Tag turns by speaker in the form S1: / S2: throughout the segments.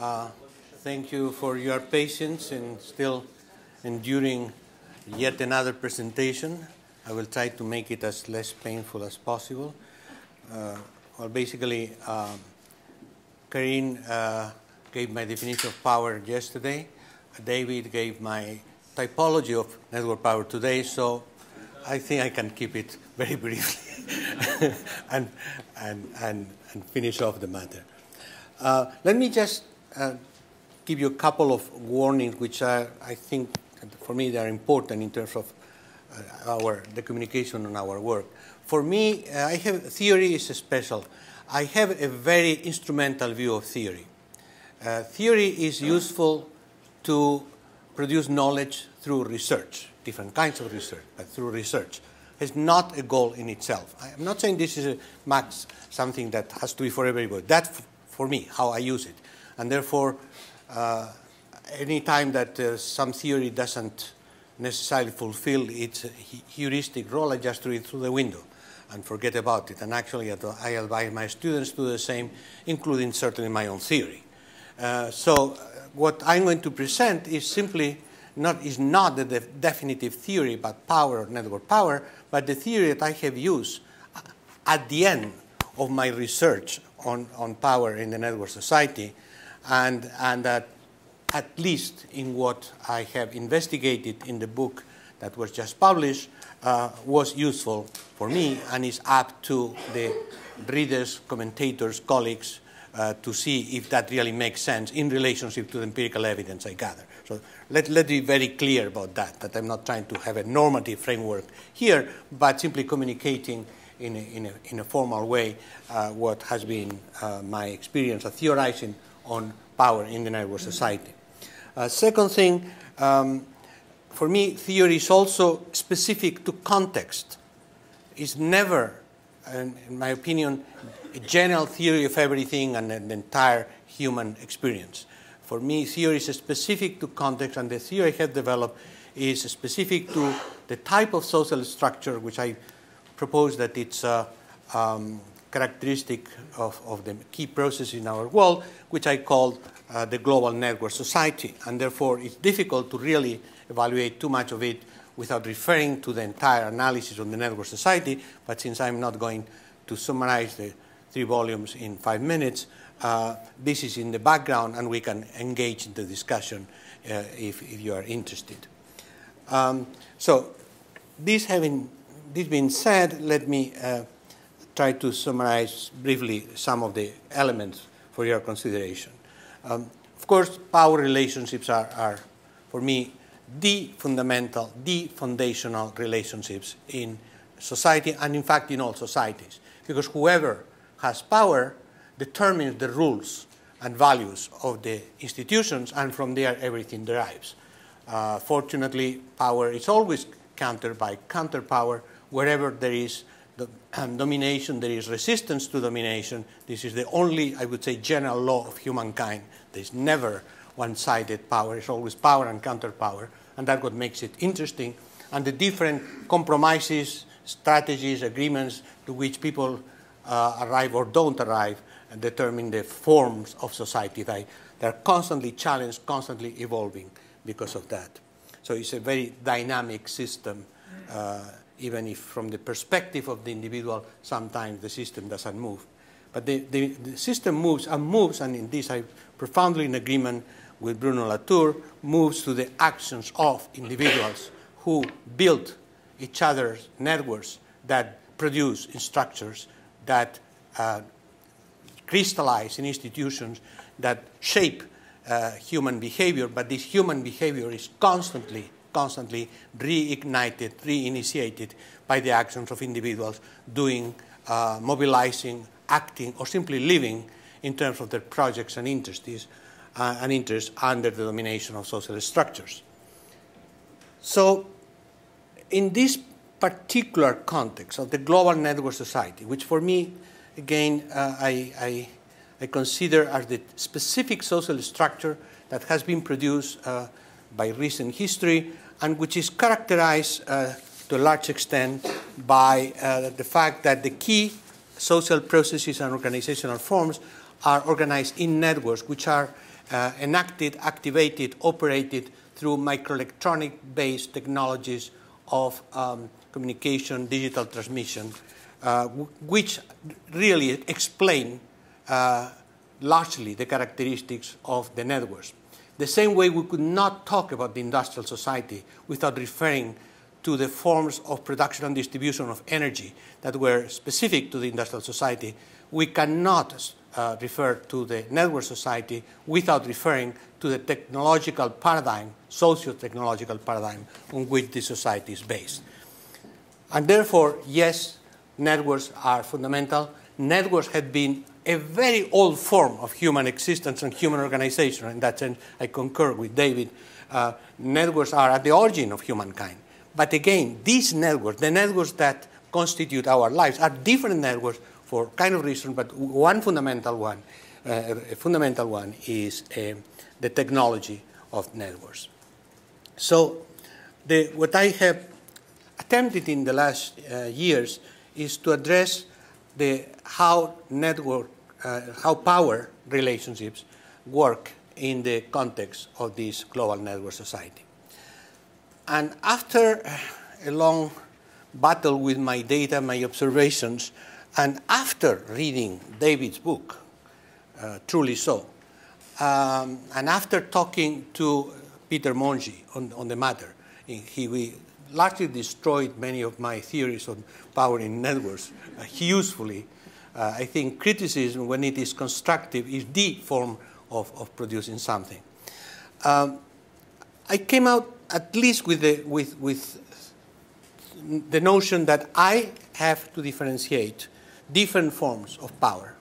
S1: Thank you for your patience in still enduring yet another presentation. I will try to make it as less painful as possible. Basically, Karine gave my definition of power yesterday. David gave my typology of network power today, so I think I can keep it very briefly and finish off the matter. Let me just give you a couple of warnings, which are, I think, for me, they are important in terms of the communication and our work. For me, theory is special. I have a very instrumental view of theory. Theory is useful to produce knowledge through research, different kinds of research, but through research. It's not a goal in itself. I'm not saying this is something that has to be for everybody. That's, for me, how I use it. And therefore, any time that some theory doesn't necessarily fulfill its heuristic role, I just throw it through the window and forget about it. And actually, I advise my students to do the same, including certainly my own theory. So what I'm going to present is simply not the definitive theory about power or network power, but the theory that I have used at the end of my research on power in the network society, and that at least in what I have investigated in the book that was just published was useful for me and is up to the readers, commentators, colleagues to see if that really makes sense in relationship to the empirical evidence I gather. So let's be very clear about that I'm not trying to have a normative framework here, but simply communicating in a formal way what has been my experience of theorizing on power in the network society. Second thing, for me, theory is also specific to context. It's never, in my opinion, a general theory of everything and the entire human experience. For me, theory is specific to context, and the theory I have developed is specific to the type of social structure which I propose that it's characteristic of the key process in our world, which I call the global network society. And therefore, it's difficult to really evaluate too much of it without referring to the entire analysis of the network society. But since I'm not going to summarize the 3 volumes in 5 minutes, this is in the background, and we can engage in the discussion if you are interested. So this being said, let me try to summarize briefly some of the elements for your consideration. Of course, power relationships are, for me, the fundamental, the foundational relationships in society, and in fact in all societies. Because whoever has power determines the rules and values of the institutions, and from there everything derives. Fortunately, power is always countered by counterpower. Wherever there is domination, there is resistance to domination. This is the only, I would say, general law of humankind. There's never one-sided power. It's always power and counterpower, and that's what makes it interesting. And the different compromises, strategies, agreements to which people arrive or don't arrive determine the forms of society. They're constantly challenged, constantly evolving because of that. So it's a very dynamic system, even if from the perspective of the individual, sometimes the system doesn't move. But the system moves, and in this I'm profoundly in agreement with Bruno Latour, moves to the actions of individuals who build each other's networks that produce structures that crystallize in institutions that shape human behavior, but this human behavior is constantly reignited, reinitiated by the actions of individuals doing, mobilizing, acting, or simply living in terms of their projects and interests under the domination of social structures. So in this particular context of the global network society, which for me, again, I consider as the specific social structure that has been produced by recent history, and which is characterized to a large extent by the fact that the key social processes and organizational forms are organized in networks which are enacted, activated, operated through microelectronic-based technologies of communication, digital transmission, which really explain largely the characteristics of the networks. The same way we could not talk about the industrial society without referring to the forms of production and distribution of energy that were specific to the industrial society, we cannot refer to the network society without referring to the technological paradigm, socio-technological paradigm on which the society is based. And therefore, yes, networks are fundamental. Networks have been a very old form of human existence and human organization. In that sense, I concur with David. Networks are at the origin of humankind. But again, these networks, the networks that constitute our lives, are different networks for kind of reason, but one fundamental one, is the technology of networks. So what I have attempted in the last years is to address how power relationships work in the context of this global network society. And after a long battle with my data, my observations, and after reading David's book, Truly So, and after talking to Peter Mongi on the matter, he largely destroyed many of my theories on power in networks usefully. I think criticism, when it is constructive, is the form of producing something. I came out at least with the notion that I have to differentiate different forms of power,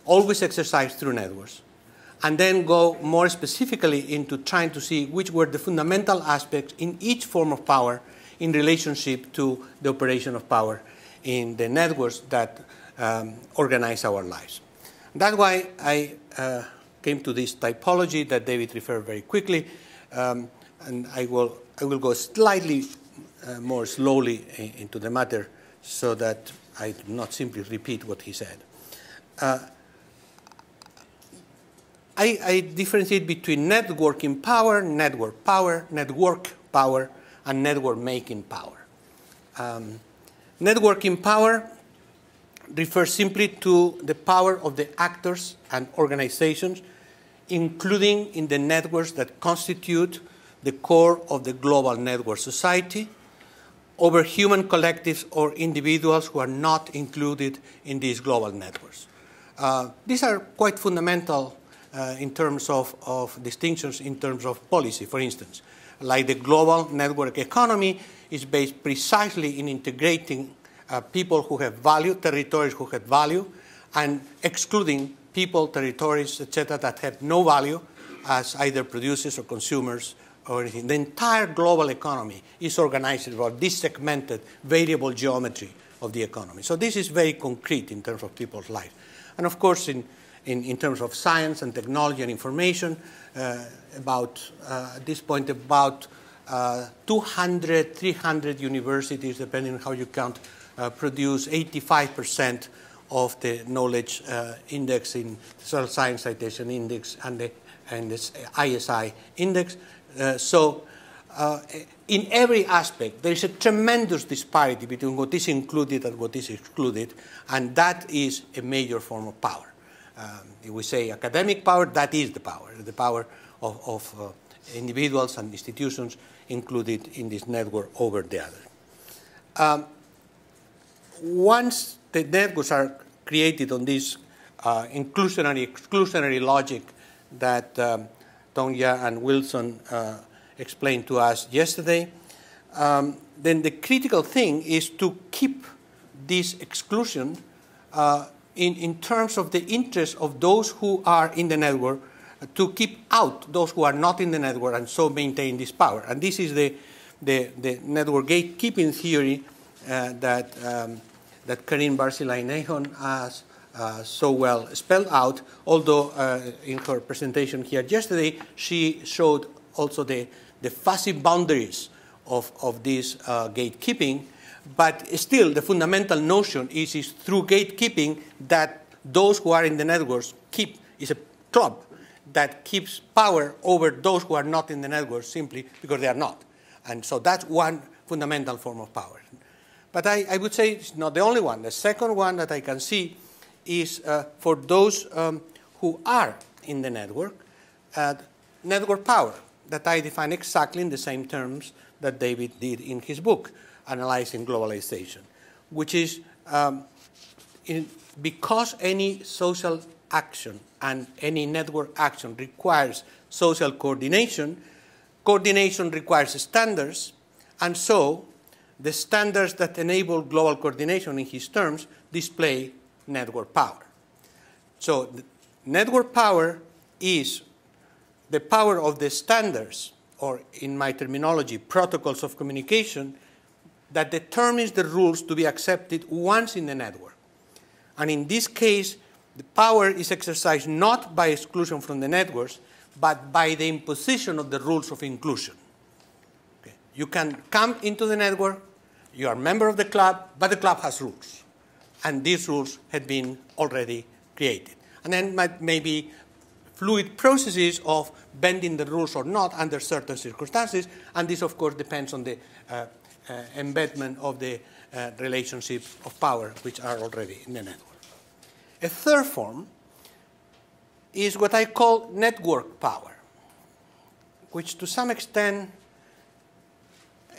S1: always exercised through networks, and then go more specifically into trying to see which were the fundamental aspects in each form of power in relationship to the operation of power in the networks that organize our lives. That's why I came to this typology that David referred very quickly, and I will go slightly more slowly into the matter so that I do not simply repeat what he said. I differentiate between networking power, network power, and network-making power. Networking power refers simply to the power of the actors and organizations, including in the networks that constitute the core of the global network society, over human collectives or individuals who are not included in these global networks. These are quite fundamental in terms of distinctions in terms of policy, for instance. Like the global network economy is based precisely in integrating people who have value, territories who have value, and excluding people, territories, etc., that have no value as either producers or consumers or anything. The entire global economy is organized around this segmented variable geometry of the economy. So this is very concrete in terms of people's lives. And of course, in terms of science and technology and information, at this point, about 200, 300 universities, depending on how you count, produce 85% of the knowledge index in the Social Science Citation Index and this ISI index. So in every aspect, there is a tremendous disparity between what is included and what is excluded, and that is a major form of power. If we say academic power, that is the power of individuals and institutions included in this network over the other. Once the networks are created on this exclusionary logic that Tonya and Wilson explained to us yesterday, then the critical thing is to keep this exclusion in terms of the interest of those who are in the network, to keep out those who are not in the network and so maintain this power. And this is the network gatekeeping theory that Karine Barzilai-Nahon has so well spelled out, although in her presentation here yesterday, she showed also the fuzzy boundaries of this gatekeeping. But still, the fundamental notion is through gatekeeping that those who are in the networks is a club that keeps power over those who are not in the network simply because they are not. And so that's one fundamental form of power. But I would say it's not the only one. The second one that I can see is for those who are in the network power, that I define exactly in the same terms that David did in his book, Analyzing Globalization, which is because any social action and any network action requires social coordination, coordination requires standards, and so the standards that enable global coordination in his terms display network power. So the network power is the power of the standards, or in my terminology, protocols of communication, that determines the rules to be accepted once in the network. And in this case, the power is exercised not by exclusion from the networks, but by the imposition of the rules of inclusion. Okay. You can come into the network, you are a member of the club, but the club has rules. And these rules had been already created. And then maybe fluid processes of bending the rules or not under certain circumstances, and this, of course, depends on the embedment of the relationships of power which are already in the network. A third form is what I call network power, which to some extent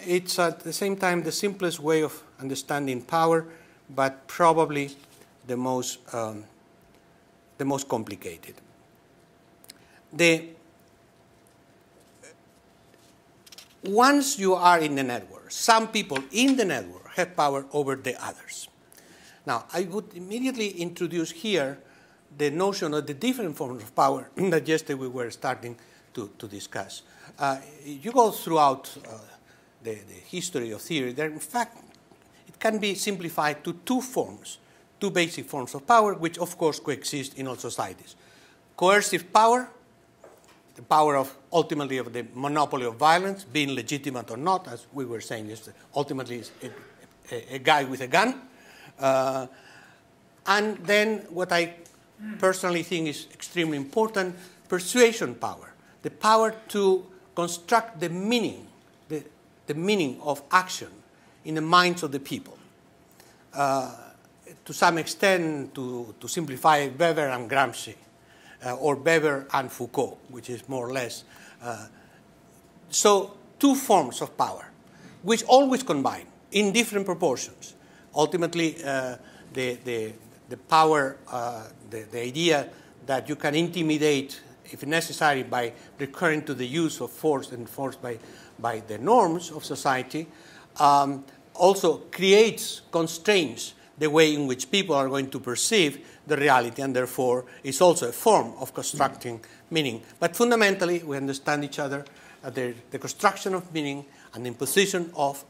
S1: it's at the same time the simplest way of understanding power, but probably the most complicated. Once you are in the network, some people in the network have power over the others. Now, I would immediately introduce here the notion of the different forms of power that yesterday we were starting to discuss. You go throughout the history of theory, there, in fact, it can be simplified to two basic forms of power, which of course coexist in all societies. Coercive power, the power of ultimately of the monopoly of violence, being legitimate or not, as we were saying yesterday, ultimately is a guy with a gun. And then what I personally think is extremely important, persuasion power, the power to construct the meaning of action in the minds of the people. To some extent, to simplify, Weber and Gramsci, or Weber and Foucault, which is more or less. So two forms of power, which always combine in different proportions. Ultimately, the power, the idea that you can intimidate, if necessary, by recurring to the use of force enforced by the norms of society, also creates constraints the way in which people are going to perceive the reality, and therefore is also a form of constructing meaning. But fundamentally, we understand each other. The construction of meaning and the imposition of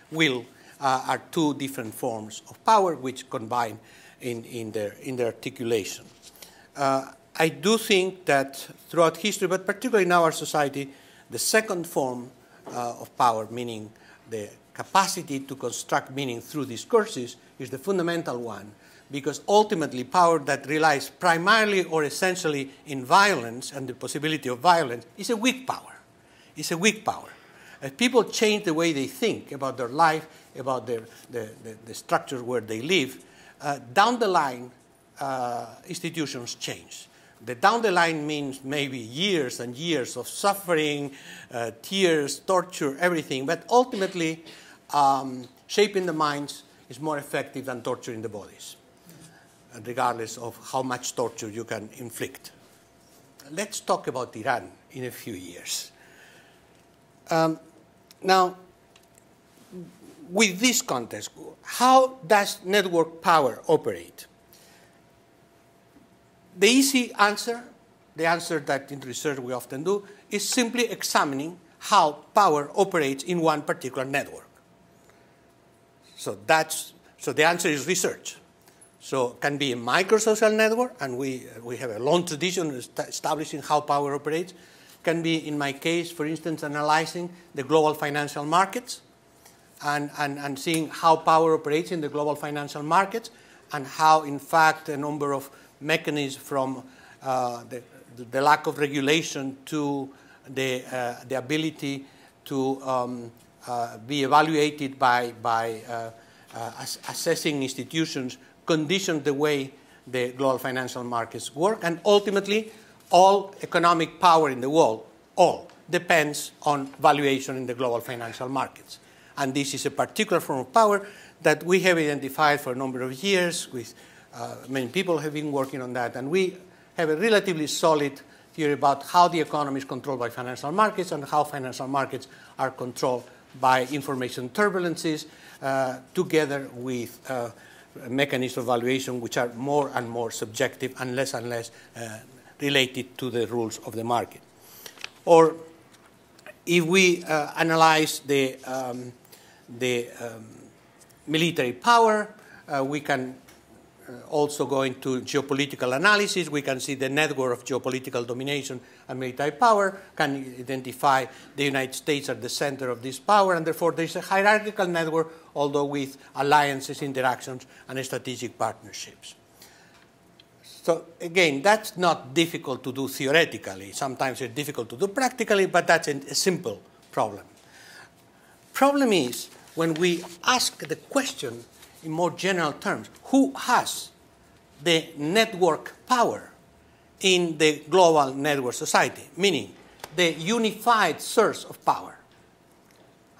S1: will are two different forms of power which combine in their articulation. I do think that throughout history, but particularly in our society, the second form of power, meaning the capacity to construct meaning through discourses, is the fundamental one, because ultimately power that relies primarily or essentially in violence and the possibility of violence is a weak power. It's a weak power. If people change the way they think about their life, about the structures where they live, down the line, institutions change. The down the line means maybe years and years of suffering, tears, torture, everything, but ultimately shaping the minds is more effective than torturing the bodies, regardless of how much torture you can inflict. Let's talk about Iran in a few years. Now, with this context, how does network power operate? The easy answer, the answer that in research we often do, is simply examining how power operates in one particular network. So the answer is research. So it can be a microsocial network, and we have a long tradition establishing how power operates. It can be, in my case, for instance, analyzing the global financial markets and seeing how power operates in the global financial markets and how, in fact, a number of mechanism from the lack of regulation to the ability to be evaluated by assessing institutions condition the way the global financial markets work. And ultimately, all economic power in the world, all, depends on valuation in the global financial markets. And this is a particular form of power that we have identified for a number of years. With many people have been working on that. And we have a relatively solid theory about how the economy is controlled by financial markets and how financial markets are controlled by information turbulences, together with mechanisms of valuation which are more and more subjective and less related to the rules of the market. Or if we analyze the military power, we can also go into geopolitical analysis. We can see the network of geopolitical domination and military power, can identify the United States at the center of this power, and therefore there is a hierarchical network, although with alliances, interactions, and strategic partnerships. So again, that's not difficult to do theoretically. Sometimes it's difficult to do practically, but that's a simple problem. Problem is when we ask the question in more general terms, who has the network power in the global network society, meaning the unified source of power?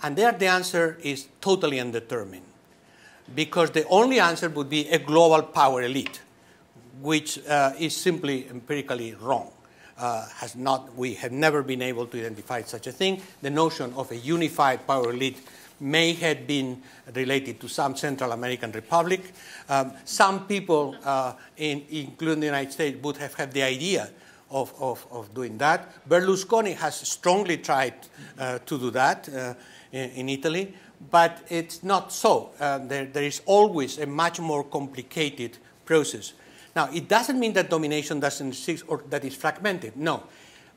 S1: And there the answer is totally undetermined, because the only answer would be a global power elite, which is simply empirically wrong. We have never been able to identify such a thing. The notion of a unified power elite may have been related to some Central American republic. Some people, including the United States, would have had the idea of doing that. Berlusconi has strongly tried to do that in Italy, but it's not so. There is always a much more complicated process. Now, it doesn't mean that domination doesn't exist or that it's fragmented. No.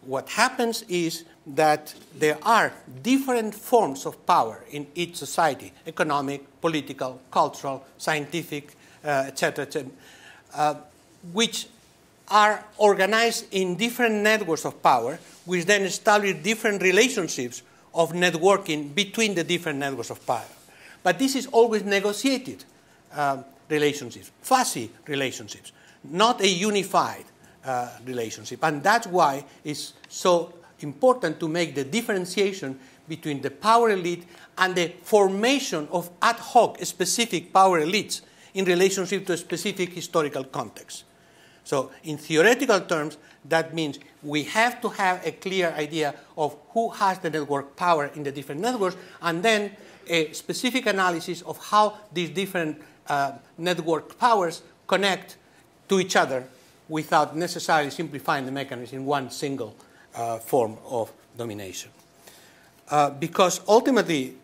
S1: What happens is that there are different forms of power in each society: economic, political, cultural, scientific, etc., which are organized in different networks of power, which then establish different relationships of networking between the different networks of power. But this is always negotiated relationships, fuzzy relationships, not a unified relationship. And that's why it's so important to make the differentiation between the power elite and the formation of ad hoc specific power elites in relationship to a specific historical context. So in theoretical terms, that means we have to have a clear idea of who has the network power in the different networks, and then a specific analysis of how these different network powers connect to each other without necessarily simplifying the mechanism in one single form of domination. Because ultimately,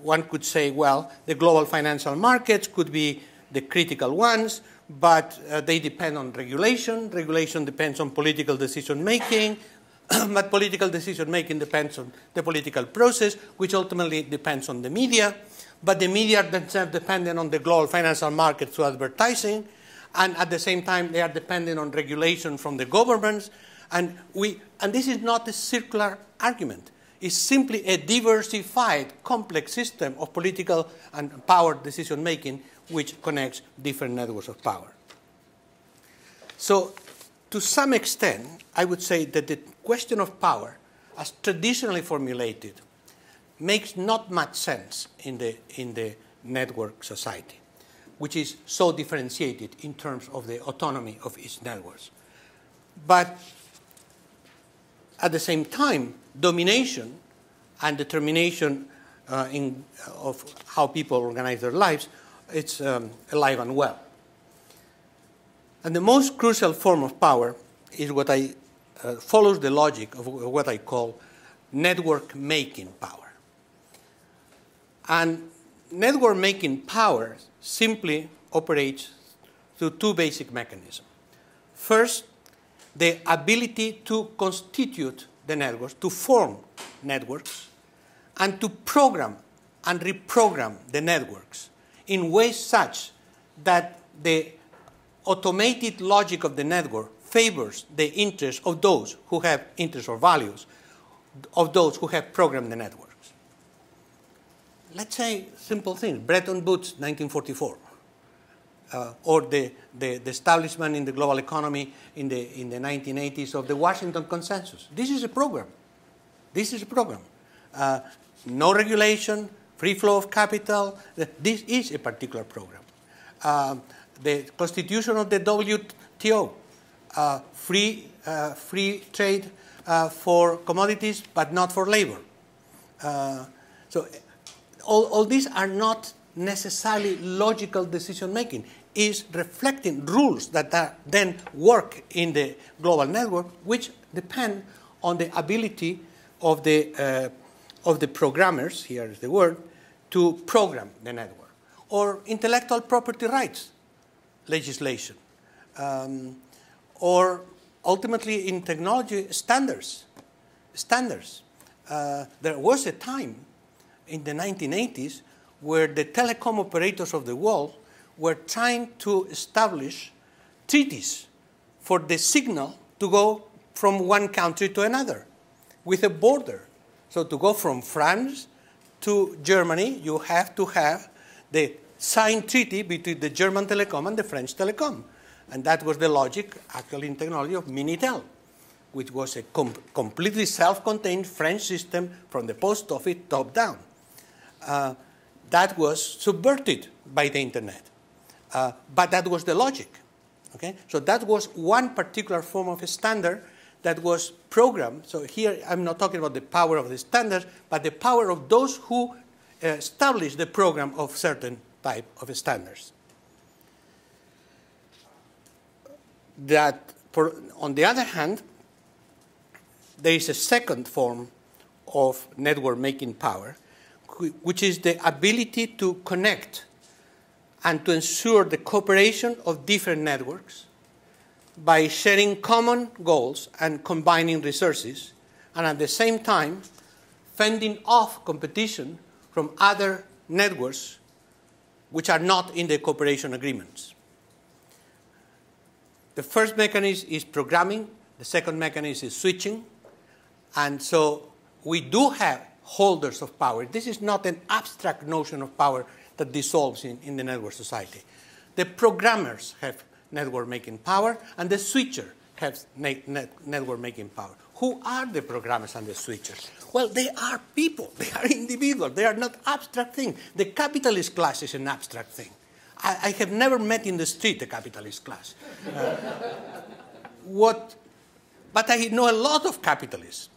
S1: one could say, well, the global financial markets could be the critical ones, but they depend on regulation. Regulation depends on political decision-making, but political decision-making depends on the political process, which ultimately depends on the media. But the media themselves dependent on the global financial market through advertising, and at the same time, they are dependent on regulation from the governments. And this is not a circular argument. It's simply a diversified, complex system of political and power decision-making which connects different networks of power. So, to some extent, I would say that the question of power, as traditionally formulated, makes not much sense in the network society, which is so differentiated in terms of the autonomy of its networks. But at the same time, domination and determination of how people organize their lives, it's alive and well. And the most crucial form of power is what follows the logic of what I call network-making power. And network-making power simply operates through two basic mechanisms. First, the ability to constitute the networks, to form networks, and to program and reprogram the networks in ways such that the automated logic of the network favors the interests of those who have interests or values, of those who have programmed the networks. Let's say simple things, Bretton Woods, 1944, or the establishment in the global economy in the 1980s of the Washington Consensus. This is a program. This is a program. No regulation, free flow of capital. This is a particular program. The constitution of the WTO, free trade for commodities, but not for labor. So all these are not necessarily logical decision-making. Is reflecting rules that then work in the global network, which depend on the ability of the programmers, here is the word, to program the network. Or intellectual property rights legislation. Or ultimately in technology, standards. There was a time in the 1980s where the telecom operators of the world were trying to establish treaties for the signal to go from one country to another with a border. So to go from France to Germany, you have to have the signed treaty between the German telecom and the French telecom. And that was the logic, actually, in technology of Minitel, which was a completely self-contained French system from the post office top down. That was subverted by the internet. But that was the logic. Okay? So that was one particular form of a standard that was programmed. So here I'm not talking about the power of the standards, but the power of those who establish the program of certain type of standards. That, on the other hand, there is a second form of network making power, which is the ability to connect and to ensure the cooperation of different networks by sharing common goals and combining resources, and at the same time fending off competition from other networks which are not in the cooperation agreements. The first mechanism is programming. The second mechanism is switching. And so we do have holders of power. This is not an abstract notion of power that dissolves in the network society. The programmers have network-making power, and the switcher has network-making power. Who are the programmers and the switchers? Well, they are people. They are individuals. They are not abstract things. The capitalist class is an abstract thing. I have never met in the street a capitalist class. But I know a lot of capitalists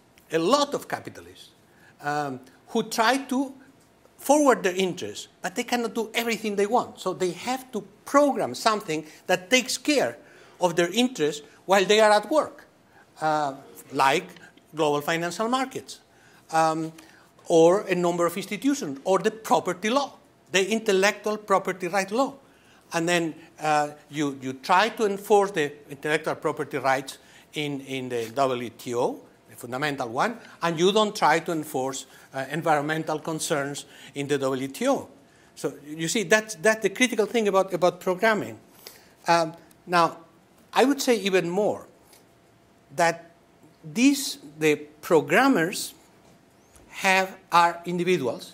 S1: who try to forward their interests, but they cannot do everything they want. So they have to program something that takes care of their interests while they are at work, like global financial markets, or a number of institutions, or the property law, the intellectual property right law. And then you try to enforce the intellectual property rights in the WTO, the fundamental one, and you don't try to enforce environmental concerns in the WTO. So you see, that's the critical thing about programming. Now, I would say even more, that the programmers are individuals,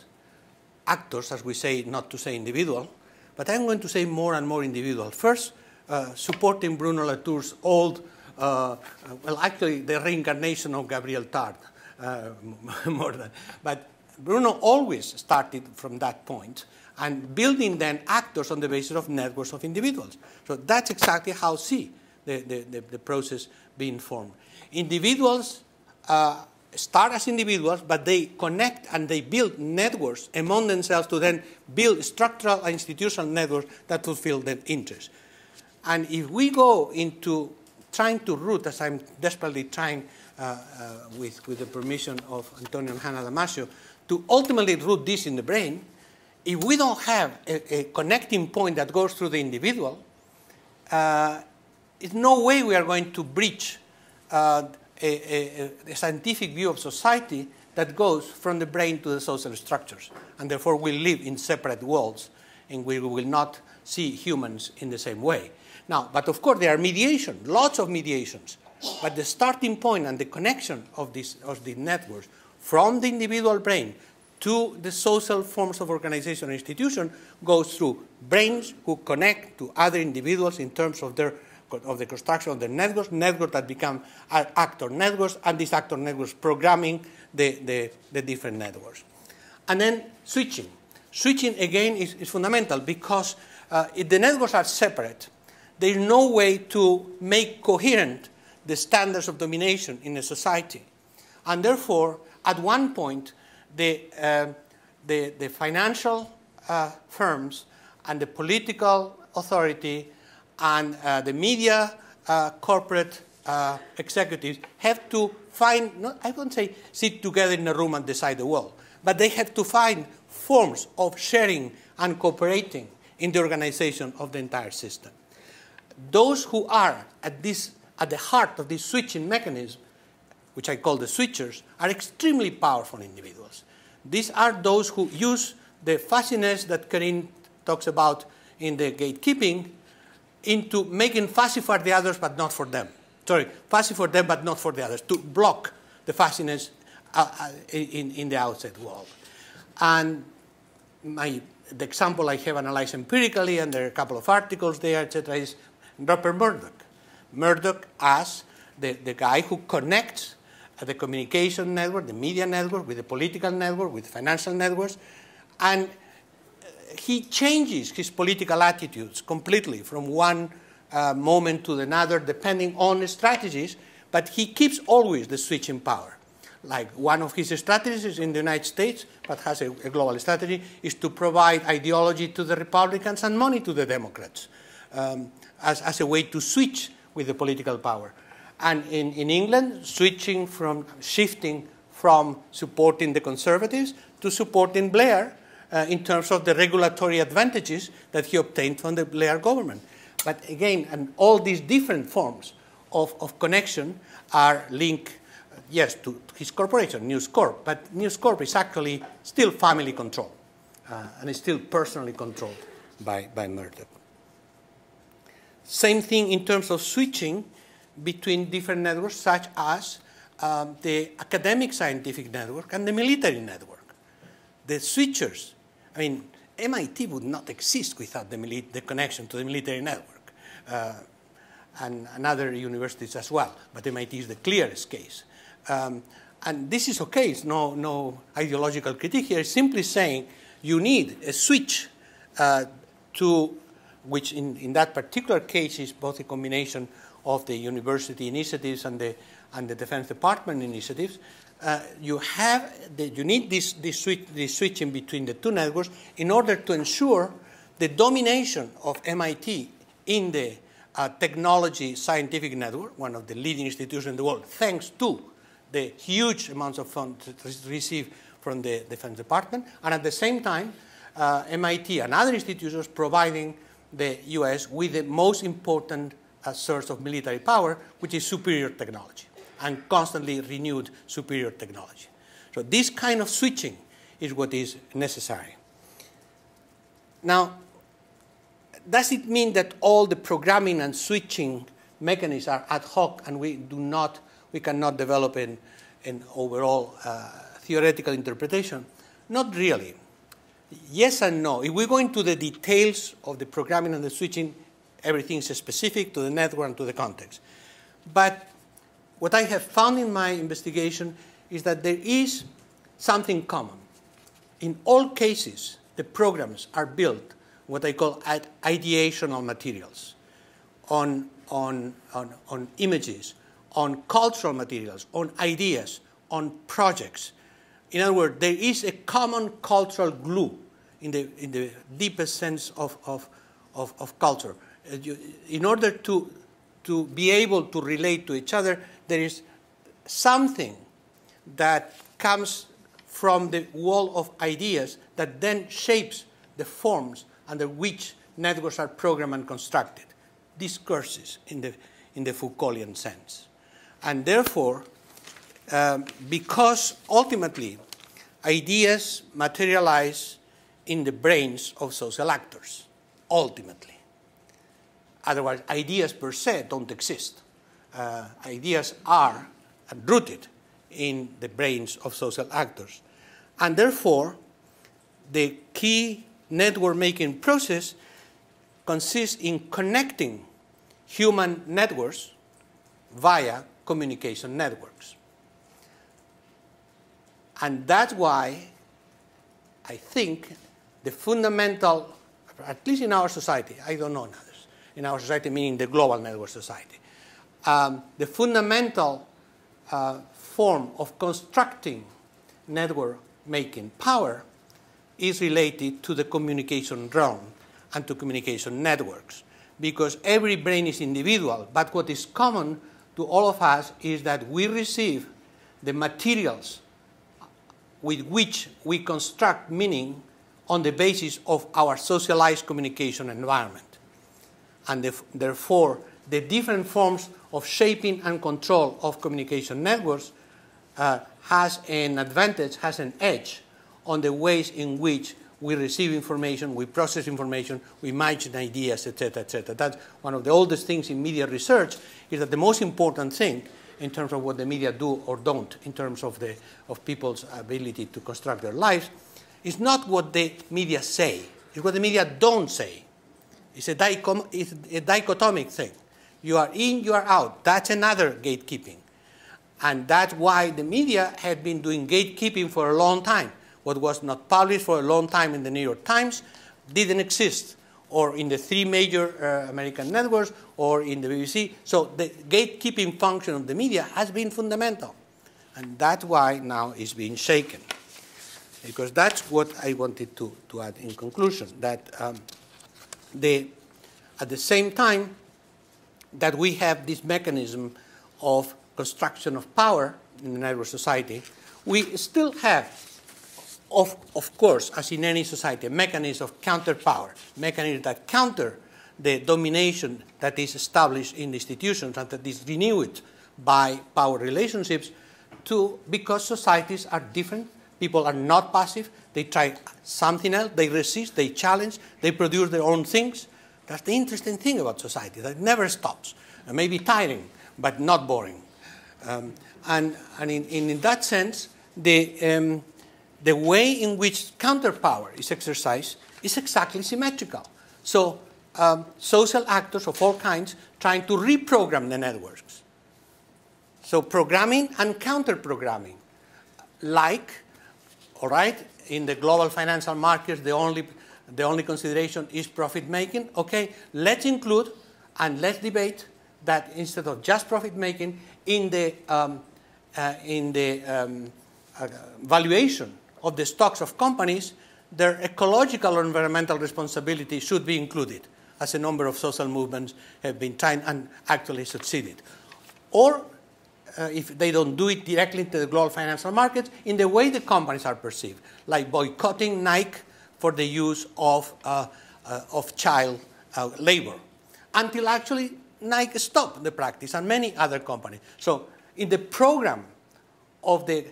S1: actors, as we say, not to say individual, but I'm going to say more and more individual. First, supporting Bruno Latour's old, well, actually the reincarnation of Gabriel Tard, more than. But Bruno always started from that point and building then actors on the basis of networks of individuals. So that's exactly how I see the process being formed. Individuals start as individuals, but they connect and they build networks among themselves to then build structural and institutional networks that fulfill their interests. And if we go into trying to root, as I'm desperately trying with the permission of Antonio and Hannah Damasio, to ultimately root this in the brain, if we don't have a connecting point that goes through the individual, there's no way we are going to breach a scientific view of society that goes from the brain to the social structures. And therefore we live in separate worlds and we will not see humans in the same way. Now, but of course, there are mediation, lots of mediations. But the starting point and the connection of the networks from the individual brain to the social forms of organization and institution goes through brains who connect to other individuals in terms of the construction of the networks that become actor networks, and these actor networks programming the different networks. And then switching. Switching, again, is fundamental because if the networks are separate, there is no way to make coherent the standards of domination in a society. And therefore, at one point, the financial firms and the political authority and the media corporate executives have to find, I won't say sit together in a room and decide the world, but they have to find forms of sharing and cooperating in the organization of the entire system. Those who are at the heart of this switching mechanism, which I call the switchers, are extremely powerful individuals. These are those who use the fuzziness that Karin talks about in the gatekeeping into making fuzzy for the others but not for them. Sorry, fuzzy for them but not for the others, to block the fuzziness in the outside world. And the example I have analyzed empirically, and there are a couple of articles there, etc., is Rupert Murdoch. Murdoch as the guy who connects the communication network, the media network, with the political network, with financial networks, and he changes his political attitudes completely from one moment to another, depending on the strategies, but he keeps always the switching power. Like one of his strategies in the United States, but has a global strategy, is to provide ideology to the Republicans and money to the Democrats as a way to switch with the political power. And in England, shifting from supporting the Conservatives to supporting Blair in terms of the regulatory advantages that he obtained from the Blair government. But again, and all these different forms of connection are linked, yes, to his corporation, News Corp. But News Corp is actually still family controlled and is still personally controlled by Murdoch. Same thing in terms of switching between different networks, such as the academic scientific network and the military network. The switchers, I mean, MIT would not exist without the connection to the military network, and other universities as well, but MIT is the clearest case. And this is okay, it's no ideological critique here, it's simply saying you need a switch which in that particular case is both a combination of the university initiatives and the Defense Department initiatives. You need this switching between the two networks in order to ensure the domination of MIT in the technology scientific network, one of the leading institutions in the world, thanks to the huge amounts of funds received from the Defense Department, and at the same time, MIT and other institutions providing the US with the most important source of military power, which is superior technology, and constantly renewed superior technology. So this kind of switching is what is necessary. Now, does it mean that all the programming and switching mechanisms are ad hoc and we cannot develop an overall theoretical interpretation? Not really. Yes and no. If we go into the details of the programming and the switching, everything is specific to the network and to the context. But what I have found in my investigation is that there is something common. In all cases, the programs are built what I call ideational materials, on images, on cultural materials, on ideas, on projects. In other words, there is a common cultural glue in the deepest sense of culture. In order to be able to relate to each other, there is something that comes from the wall of ideas that then shapes the forms under which networks are programmed and constructed. Discourses in the Foucaultian sense. And therefore, because ultimately ideas materialize in the brains of social actors, ultimately. Otherwise, ideas per se don't exist. Ideas are rooted in the brains of social actors. And therefore, the key network-making process consists in connecting human networks via communication networks. And that's why I think the fundamental, at least in our society, I don't know in others, in our society meaning the global network society, the fundamental form of constructing network-making power is related to the communication realm and to communication networks. Because every brain is individual, but what is common to all of us is that we receive the materials with which we construct meaning on the basis of our socialized communication environment. And therefore, the different forms of shaping and control of communication networks has an advantage, has an edge on the ways in which we receive information, we process information, we imagine ideas, etc., etc. That's one of the oldest things in media research, is that the most important thing in terms of what the media do or don't, in terms of people's ability to construct their lives, is not what the media say, it's what the media don't say. It's a dichotomic thing. You are in, you are out. That's another gatekeeping. And that's why the media had been doing gatekeeping for a long time. What was not published for a long time in the New York Times didn't exist, or in the three major American networks, or in the BBC. So the gatekeeping function of the media has been fundamental. And that's why now it's being shaken. Because that's what I wanted to add in conclusion, that at the same time that we have this mechanism of construction of power in the network society, we still have, of course, as in any society, a mechanism of counterpower, mechanisms that counter the domination that is established in the institutions and that is renewed by power relationships, because societies are different. People are not passive. They try something else. They resist. They challenge. They produce their own things. That's the interesting thing about society, that it never stops. It may be tiring, but not boring. And in that sense, the way in which counterpower is exercised is exactly symmetrical. So social actors of all kinds trying to reprogram the networks. So programming and counter-programming. Like, all right, in the global financial markets, the only consideration is profit-making. Okay, let's include and let's debate that instead of just profit-making, in the valuation of the stocks of companies, their ecological or environmental responsibility should be included, as a number of social movements have been trying and actually succeeded. Or, if they don't do it directly into the global financial markets, in the way the companies are perceived, like boycotting Nike for the use of child labor, until actually Nike stopped the practice and many other companies. So in the program of the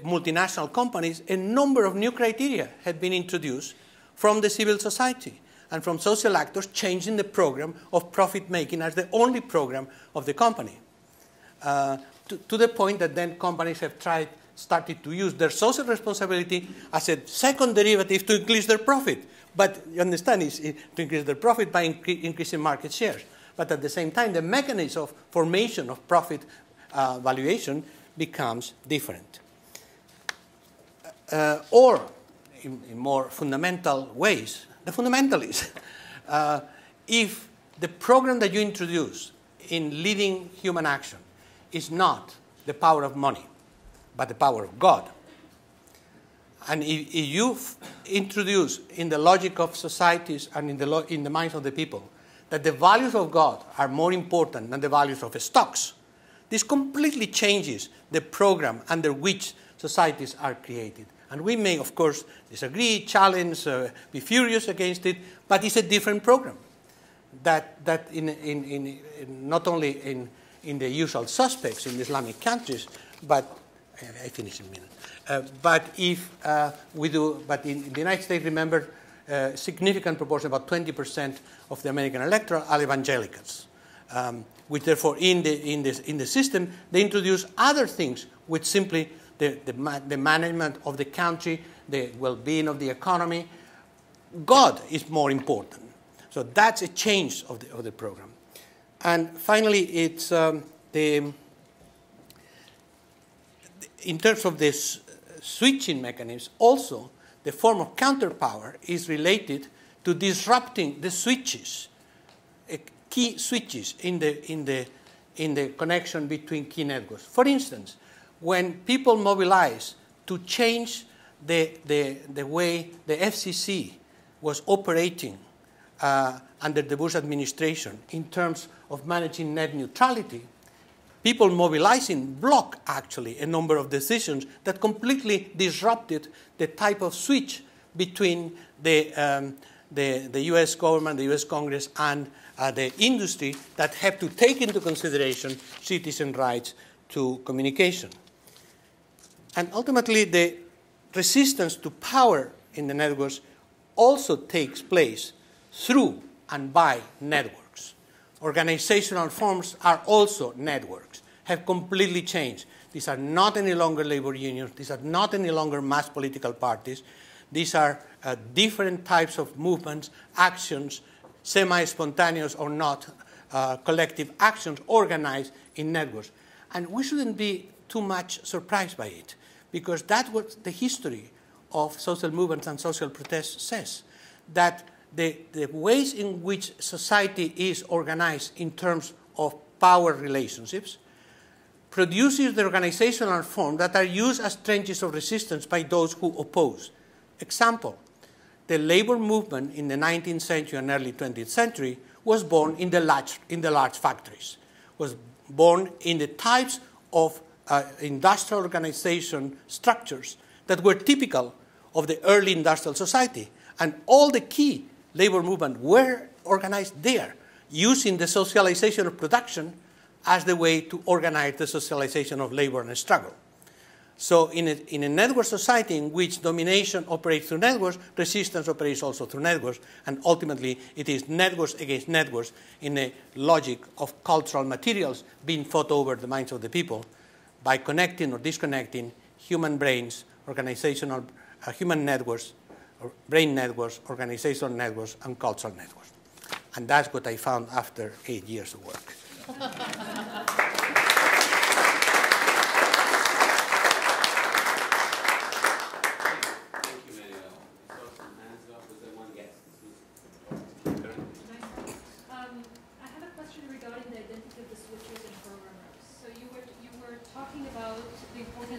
S1: multinational companies, a number of new criteria had been introduced from the civil society and from social actors, changing the program of profit-making as the only program of the company. To the point that then companies have started to use their social responsibility as a second derivative to increase their profit. But you understand, it's to increase their profit by increasing market shares. But at the same time, the mechanism of formation of profit valuation becomes different. Or, in more fundamental ways, the fundamentalists. If the program that you introduce in leading human action is not the power of money, but the power of God, and if you introduce in the logic of societies and in the minds of the people that the values of God are more important than the values of stocks, this completely changes the program under which societies are created. And we may, of course, disagree, challenge, be furious against it, but it's a different program. That not only in the usual suspects in the Islamic countries, but I finish in a minute. But if we do, but in the United States, remember, a significant proportion, about 20% of the American electorate, are evangelicals, which therefore in the system, they introduce other things which simply the management of the country, the well-being of the economy. God is more important. So that's a change of the program. And finally, it's in terms of this switching mechanism, also the form of counterpower is related to disrupting the switches, key switches in the connection between key networks. For instance, when people mobilize to change the way the FCC was operating under the Bush administration in terms of managing net neutrality, people mobilizing block actually a number of decisions that completely disrupted the type of switch between the US government, the US Congress, and the industry that have to take into consideration citizen rights to communication. And ultimately, the resistance to power in the networks also takes place through and by networks. Organizational forms are also networks, have completely changed. These are not any longer labor unions. These are not any longer mass political parties. These are different types of movements, actions, semi-spontaneous or not, collective actions organized in networks. And we shouldn't be too much surprised by it, because that's what the history of social movements and social protests says, that the ways in which society is organized in terms of power relationships produces the organizational form that are used as trenches of resistance by those who oppose. Example, the labor movement in the 19th century and early 20th century was born in the large factories, was born in the types of industrial organization structures that were typical of the early industrial society. And all the key labor movement were organized there, using the socialization of production as the way to organize the socialization of labor and struggle. So in a network society in which domination operates through networks, resistance operates also through networks, and ultimately it is networks against networks in a logic of cultural materials being fought over the minds of the people by connecting or disconnecting human brains, organizational human networks, or brain networks, organizational networks, and cultural networks. And that's what I found after 8 years of work.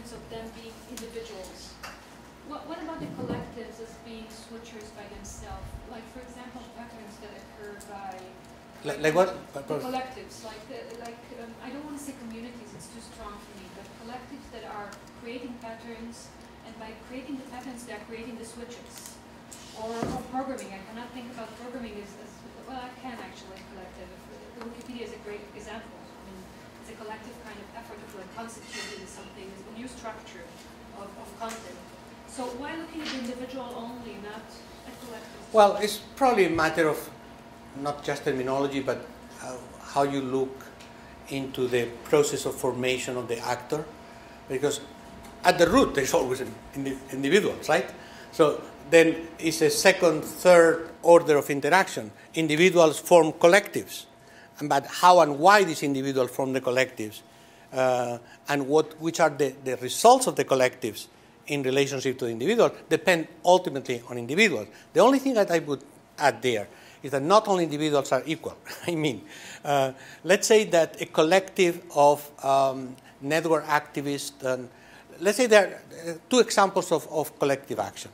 S2: Of them being individuals. What about the collectives as being switchers by themselves? Like, for example, patterns that occur by...
S1: Like what?
S2: The collectives. I don't want to say communities, it's too strong for me, but collectives that are creating patterns, and by creating the patterns, they're creating the switches. Or programming. I cannot think about programming as well, I can actually, collective. Wikipedia is a great example. It's a collective kind of effort of constituting something, a new structure of content. So why looking at the individual only, not at collective?
S1: Well, it's probably a matter of not just terminology, but how you look into the process of formation of the actor. Because at the root, there's always individuals, right? So then it's a second, third order of interaction. Individuals form collectives. But how and why these individuals form the collectives, and which are the results of the collectives in relationship to the individual, depend ultimately on individuals. The only thing that I would add there is that not all individuals are equal. I mean, let's say that a collective of network activists, let's say there are two examples of collective action.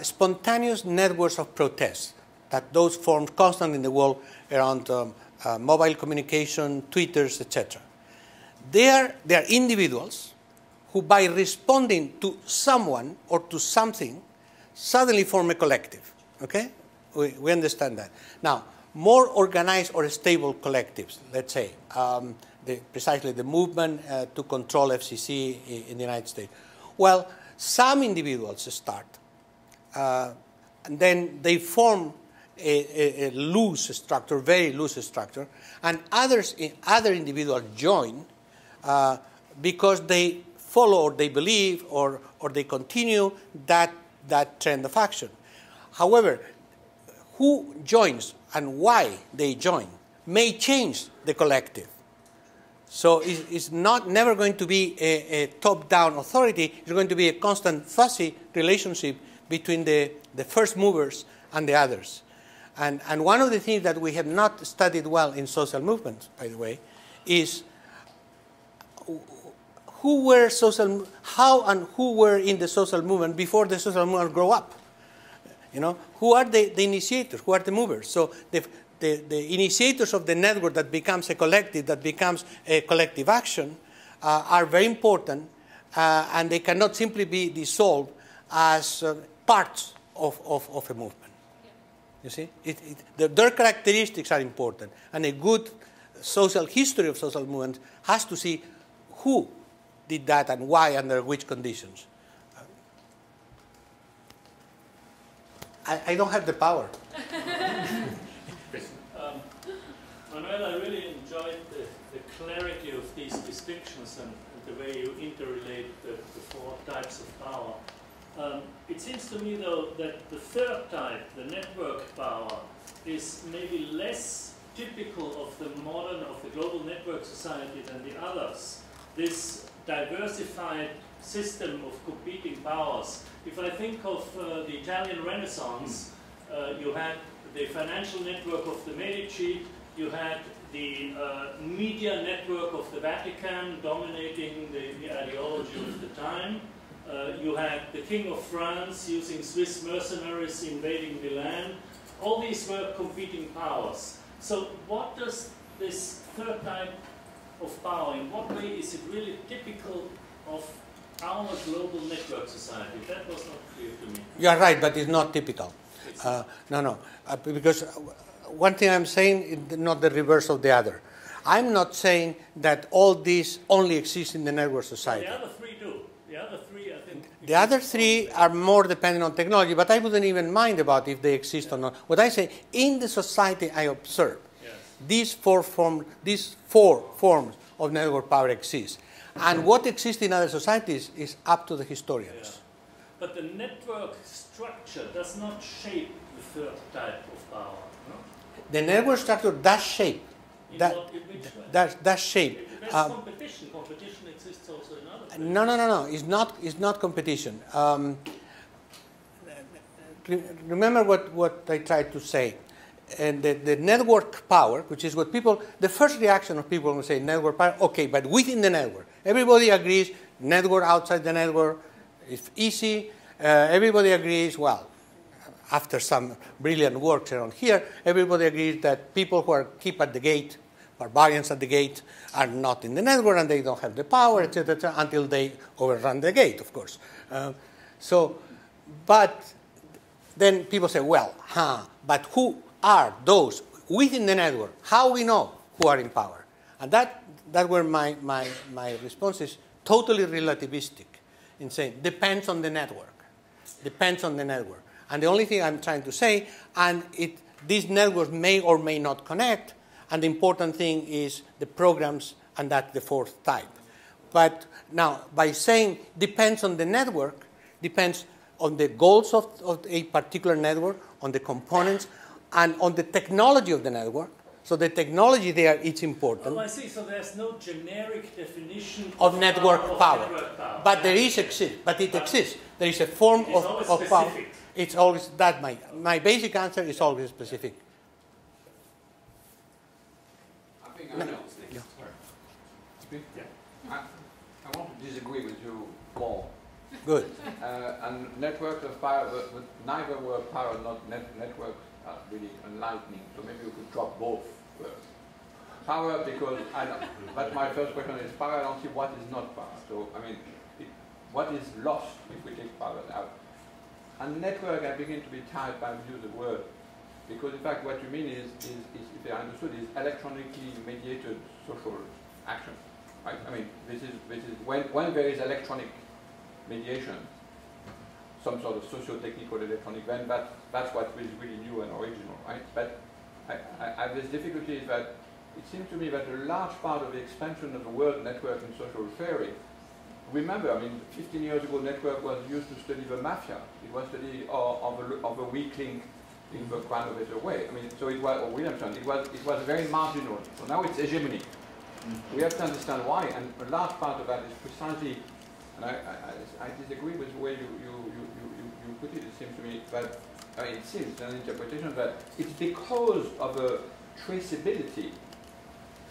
S1: Spontaneous networks of protest, that those formed constantly in the world around mobile communication, Twitters, etc. They are individuals who, by responding to someone or to something, suddenly form a collective. Okay? We understand that. Now, more organized or stable collectives, let's say, precisely the movement to control FCC in the United States. Well, some individuals start. and then they form a loose structure, very loose structure, and other individuals join because they follow or they believe or they continue that trend of action. However, who joins and why they join may change the collective. So it's never going to be a top-down authority. It's going to be a constant fuzzy relationship between the first movers and the others. And one of the things that we have not studied well in social movements, by the way, is how and who were in the social movement before the social movement grow up. You know, who are the initiators? Who are the movers? So the initiators of the network that becomes a collective, that becomes a collective action, are very important, and they cannot simply be dissolved as parts of a movement. You see, their characteristics are important, and a good social history of social movements has to see who did that and why, under which conditions. I don't have the power.
S3: Manuel, I really enjoyed the clarity of these distinctions and the way you interrelate the four types of power. It seems to me, though, that the third type, the network power, is maybe less typical of the global network society than the others. This diversified system of competing powers. If I think of the Italian Renaissance, you had the financial network of the Medici, you had the media network of the Vatican dominating the ideology of the time. You had the King of France using Swiss mercenaries invading Milan. All these were competing powers. So what does this third type of power, in what way is it really typical of our global network society? That was not clear to me.
S1: You are right, but it's not typical. Because one thing I'm saying is not the reverse of the other. I'm not saying that all these only exist in the network society.
S3: The other three do. The other three, I think.
S1: The other three are more dependent on technology, but I wouldn't even mind about if they exist or not. What I say, in the society I observe, these four forms of network power exist. And what exists in other societies is up to the historians.
S3: Yeah. But the network structure does not shape the third type of power, no?
S1: The network structure does shape. Does shape.
S3: There's competition. Competition exists also in other places.
S1: No. It's not competition. Remember what I tried to say. And the network power, which is what people, the first reaction of people when say network power, okay, but within the network. Everybody agrees, network outside the network is easy. Everybody agrees, well, after some brilliant work around here, everybody agrees that people who keep at the gate, barbarians at the gate, are not in the network and they don't have the power, etc., until they overrun the gate, of course. But then people say, well, but who are those within the network? How we know who are in power? And that where my response is totally relativistic in saying depends on the network. Depends on the network. And the only thing I'm trying to say, and these networks may or may not connect, and the important thing is the programs, and that's the fourth type. But now, by saying depends on the network, depends on the goals of a particular network, on the components, and on the technology of the network. So the technology there is important.
S3: Oh, I see. So there's no generic definition
S1: of network power. But there is But it exists. There is a form of power. It's always that. My basic answer is always specific.
S4: I think I know. Yeah. I want to disagree with you more.
S1: Good.
S4: And networks of power, but neither word power, not networks, are really enlightening. So maybe we could drop both words. Power, because that's my first question is power. I don't see what is not power. So I mean, what is lost if we take power out? And network, I begin to be tired by use the word, because in fact what you mean is if I understood, is electronically mediated social action. Right? I mean, this is when there is electronic mediation, some sort of socio-technical electronic, then that's what is really new and original, right? But I have this difficulty is that it seems to me that a large part of the expansion of the word network in social theory, remember, I mean, 15 years ago, network was used to study the mafia. It was study of a weak link in the granular way. I mean, so it was, or Williamson, it was very marginal. So now it's hegemony. We have to understand why, and a large part of that is precisely, and I disagree with the way you put it. It seems to me that, it seems an interpretation that it's because of the traceability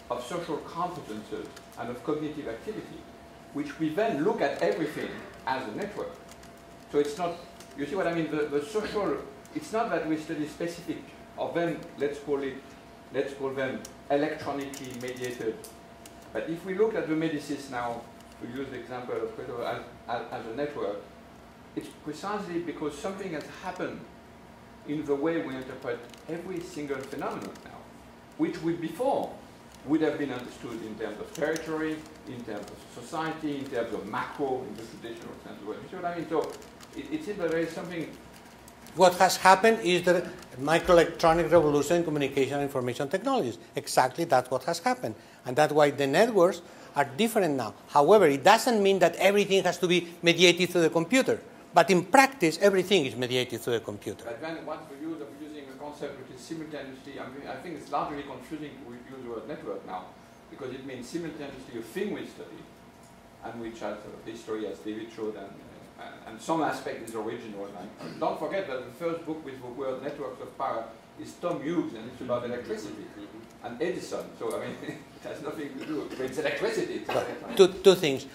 S4: of social competences and of cognitive activity, which we then look at everything as a network. So it's not, you see what I mean, the social, it's not that we study specific, or then let's call them electronically mediated. But if we look at the medicines now, we use the example of Plato as a network, it's precisely because something has happened in the way we interpret every single phenomenon now, which we before would have been understood in terms of territory, in terms of society, in terms of macro, in the traditional sense of the word. You see what I mean? So it seems that there is something.
S1: What has happened is the microelectronic revolution in communication and information technologies. Exactly that's what has happened. And that's why the networks are different now. However, it doesn't mean that everything has to be mediated through the computer. But in practice, everything is mediated through the computer.
S4: But then once we use using a concept which is simultaneously, I think it's largely confusing to use the word network now, because it means simultaneously a thing we study, and which has a history, as David showed, and some aspect is original. And don't forget that the first book with the word networks of power is Tom Hughes, and it's about electricity, and Edison. So, I mean, it has nothing to do with electricity.
S1: Two things.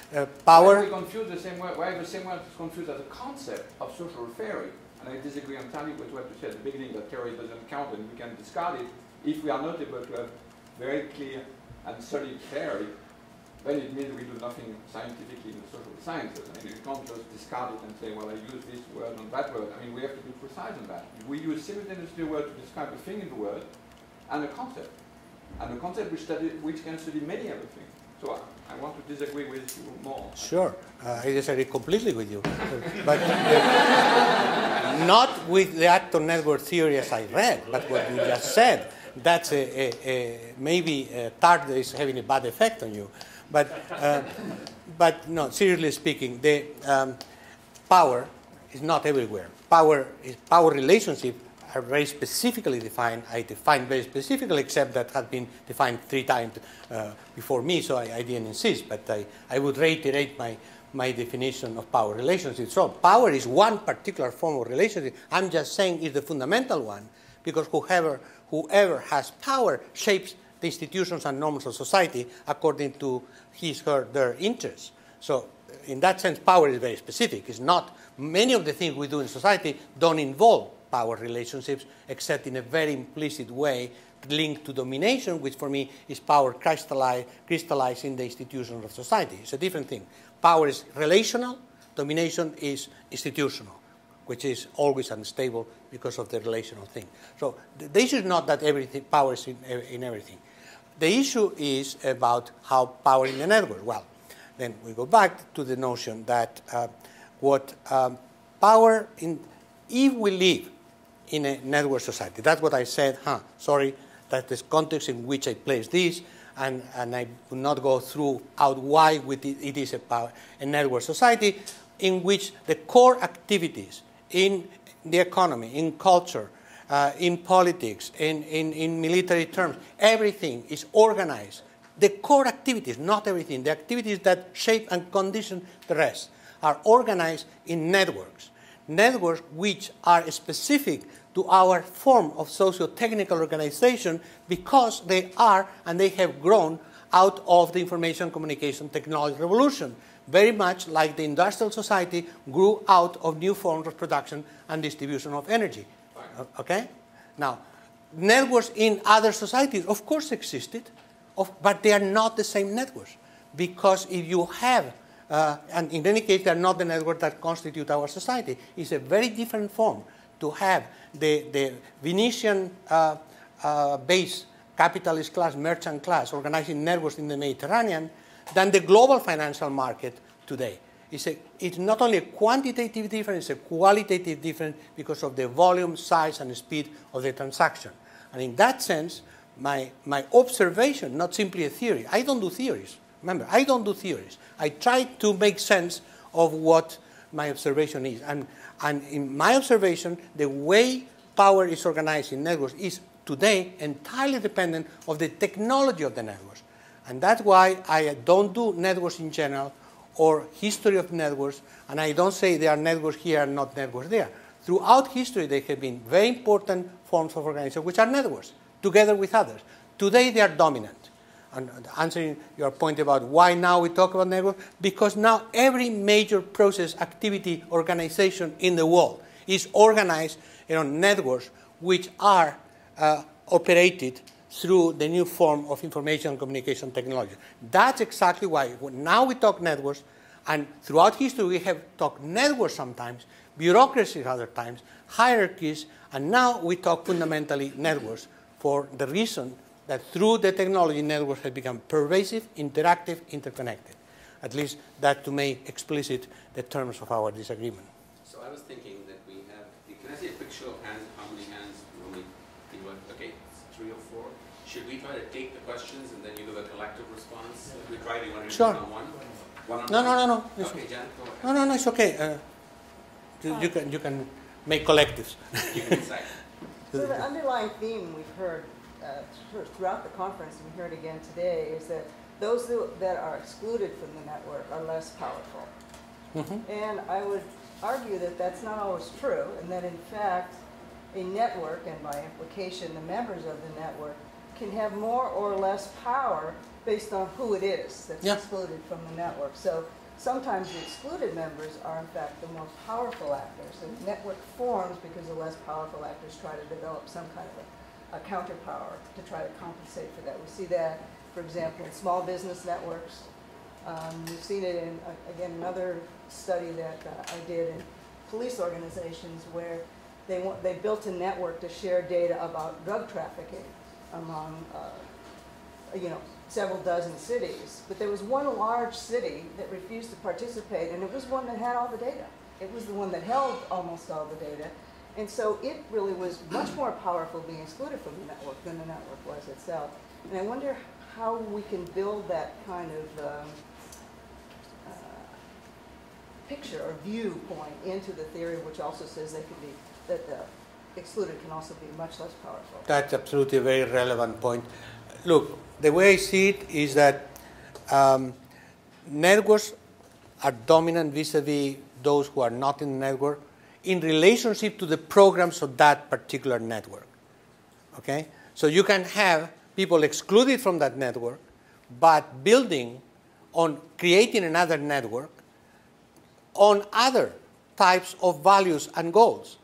S1: Power.
S4: Why we confuse the same word? Why the same word is confused as a concept of social theory? And I disagree entirely with what you said at the beginning, that theory doesn't count and we can discard it. If we are not able to have very clear and solid theory, then it means we do nothing scientifically in the social sciences. I mean, you can't just discard it and say, well, I use this word and that word. I mean, we have to be precise on that. We use simultaneously a word to describe a thing in the word and a concept. And a concept which can study many other things. So I want to disagree with you more.
S1: Sure, I disagree completely with you. But not with the actor network theory as I read, but what you just said. That's maybe Tart is having a bad effect on you. But no, seriously speaking, the power is not everywhere. Power relationship are very specifically defined. I define very specifically, except that had been defined 3 times before me, so I didn't insist. But I would reiterate my definition of power relationship. So power is one particular form of relationship. I'm just saying it's the fundamental one, because whoever has power shapes the institutions and norms of society according to his, her, their interests. So in that sense, power is very specific. It's not, many of the things we do in society don't involve power relationships, except in a very implicit way linked to domination, which for me is power crystallized in the institutions of society. It's a different thing. Power is relational, domination is institutional, which is always unstable because of the relational thing. So the issue is not that power is in everything. The issue is about how power in the network. Well, then we go back to the notion that power in, if we live in a network society, that's what I said, sorry, that's the context in which I place this, and I will not go through why it is a network society in which the core activities in the economy, in culture, in politics, in military terms, everything is organized. The core activities, not everything, the activities that shape and condition the rest are organized in networks. Networks which are specific to our form of socio-technical organization because they are and they have grown out of the information communication technology revolution, very much like the industrial society grew out of new forms of production and distribution of energy. Okay? Now, networks in other societies, of course, existed, but they are not the same networks. Because if you have, and in any case, they are not the network that constitute our society. It's a very different form to have the Venetian-based capitalist class, merchant class, organizing networks in the Mediterranean than the global financial market today. It's not only a quantitative difference, it's a qualitative difference because of the volume, size, and speed of the transaction. And in that sense, my observation, not simply a theory. I don't do theories. Remember, I don't do theories. I try to make sense of what my observation is. And in my observation, the way power is organized in networks is today entirely dependent of the technology of the networks. And that's why I don't do networks in general or history of networks, and I don't say there are networks here and not networks there. Throughout history, they have been very important forms of organization, which are networks, together with others. Today, they are dominant. And answering your point about why now we talk about networks, because now every major process, activity, organization in the world is organized on networks which are operated through the new form of information and communication technology. That's exactly why now we talk networks, and throughout history we have talked networks sometimes, bureaucracy other times, hierarchies, and now we talk fundamentally networks for the reason that through the technology, networks have become pervasive, interactive, interconnected. At least that to make explicit the terms of our disagreement.
S5: So I was thinking that we have, can I see a quick show of hands, how many hands normally people have? Okay, 3 or 4. Should we try to take the questions and then you give a collective response? If we try to, you want to do one-on-one?
S1: No.
S5: Okay, Jan, go ahead.
S1: No, it's okay. You can make collectives.
S5: You can decide.
S6: So the underlying theme we've heard throughout the conference, and we heard again today, is that those that are excluded from the network are less powerful. Mm-hmm. And I would argue that that's not always true, and that in fact a network, and by implication the members of the network, can have more or less power based on who it is that's excluded from the network. So sometimes the excluded members are in fact the more powerful actors. The network forms because the less powerful actors try to develop some kind of a counterpower to try to compensate for that. We see that, for example, in small business networks. We've seen it in, again, another study that I did in police organizations where they built a network to share data about drug trafficking among, several dozen cities. But there was one large city that refused to participate, and it was one that had all the data. It was the one that held almost all the data. And so it really was much more powerful being excluded from the network than the network was itself. And I wonder how we can build that kind of picture or viewpoint into the theory, which also says that the excluded can also be much less powerful.
S1: That's absolutely a very relevant point. Look, the way I see it is that networks are dominant vis-a-vis those who are not in the network in relationship to the programs of that particular network. Okay? So you can have people excluded from that network, but building on creating another network on other types of values and goals.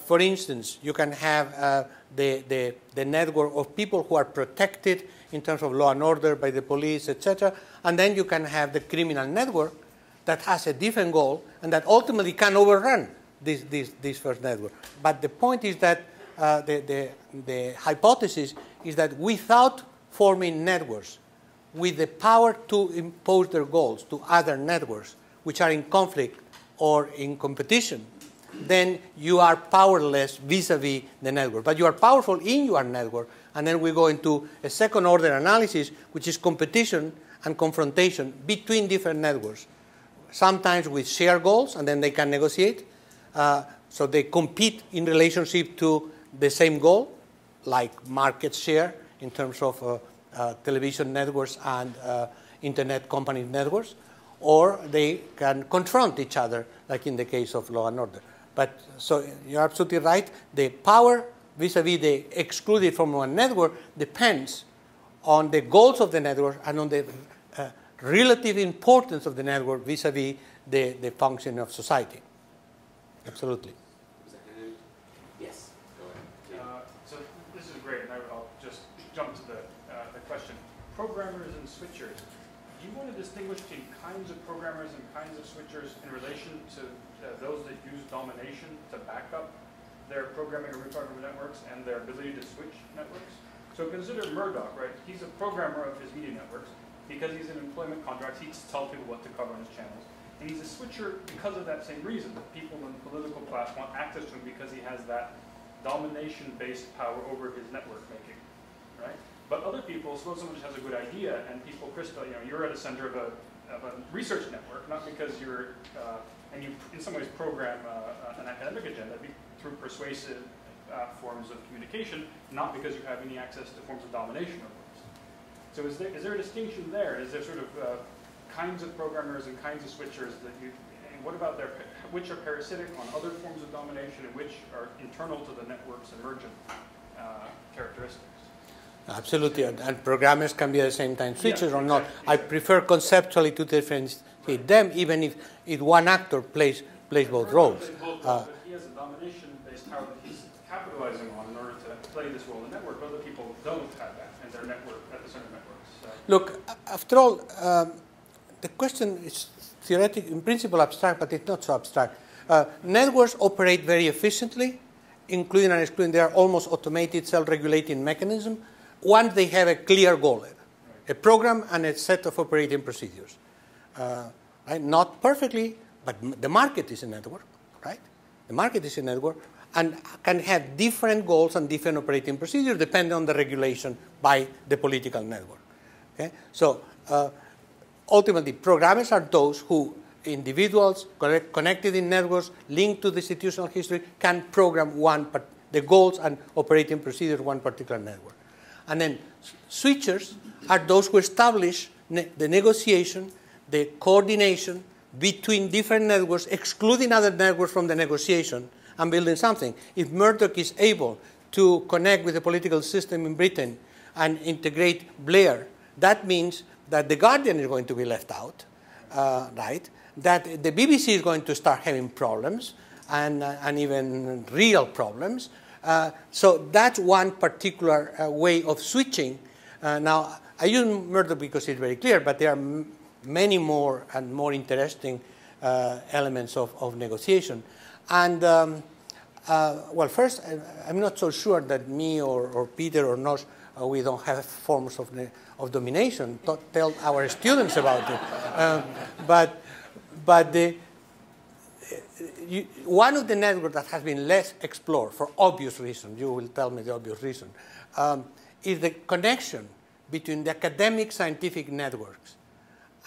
S1: For instance, you can have the network of people who are protected in terms of law and order by the police, etc. And then you can have the criminal network that has a different goal and that ultimately can overrun this first network. But the point is that the hypothesis is that without forming networks with the power to impose their goals to other networks which are in conflict or in competition, then you are powerless vis-a-vis the network. But you are powerful in your network, and then we go into a second-order analysis, which is competition and confrontation between different networks, sometimes with shared goals, and then they can negotiate. So they compete in relationship to the same goal, like market share in terms of television networks and internet company networks, or they can confront each other, like in the case of law and order. But so you're absolutely right. The power vis-a-vis the excluded from one network depends on the goals of the network and on the relative importance of the network vis-a-vis the function of society. Absolutely.
S5: Yes, go ahead.
S7: So this is great, and I'll just jump to the question. Programmers and switchers. Do you want to distinguish between kinds of programmers and kinds of switchers in relation to those that use domination to back up their programming or reprogramming networks and their ability to switch networks? So consider Murdoch, right? He's a programmer of his media networks because he's in employment contracts. He tells people what to cover on his channels. And he's a switcher because of that same reason, that people in the political class want access to him because he has that domination-based power over his network making, right? But other people, suppose someone just has a good idea, and people crystal, you're at the center of a research network, not because you're, and you in some ways program an academic agenda through persuasive forms of communication, not because you have any access to forms of domination over it. So is there a distinction there? Is there sort of kinds of programmers and kinds of switchers that you, and what about which are parasitic on other forms of domination and which are internal to the network's emergent characteristics?
S1: Absolutely, and programmers can be at the same time switchers or not. I prefer conceptually to differentiate them, even if one actor plays both roles.
S7: But he has a domination-based power that he's capitalizing on in order to play this role in the network. Other people don't have that in their network, at the center of networks. So.
S1: Look, after all, the question is theoretic, in principle abstract, but it's not so abstract. Networks operate very efficiently, including and excluding. They are almost automated, self-regulating mechanism. Once they have a clear goal, a program and a set of operating procedures. Right? Not perfectly, but the market is a network, right? The market is a network and can have different goals and different operating procedures depending on the regulation by the political network. Okay? So ultimately, programmers are those who, individuals connected in networks, linked to the institutional history, can program the goals and operating procedures of one particular network. And then switchers are those who establish the negotiation, the coordination between different networks, excluding other networks from the negotiation and building something. If Murdoch is able to connect with the political system in Britain and integrate Blair, that means that The Guardian is going to be left out, right? That the BBC is going to start having problems and even real problems. So that's one particular way of switching. Now, I use Murdoch because it's very clear, but there are many more and more interesting elements of negotiation. And, well, first, I'm not so sure that me or Peter or Nosh, we don't have forms of domination. Tell our students about it. But one of the networks that has been less explored for obvious reasons, you will tell me the obvious reason, is the connection between the academic scientific networks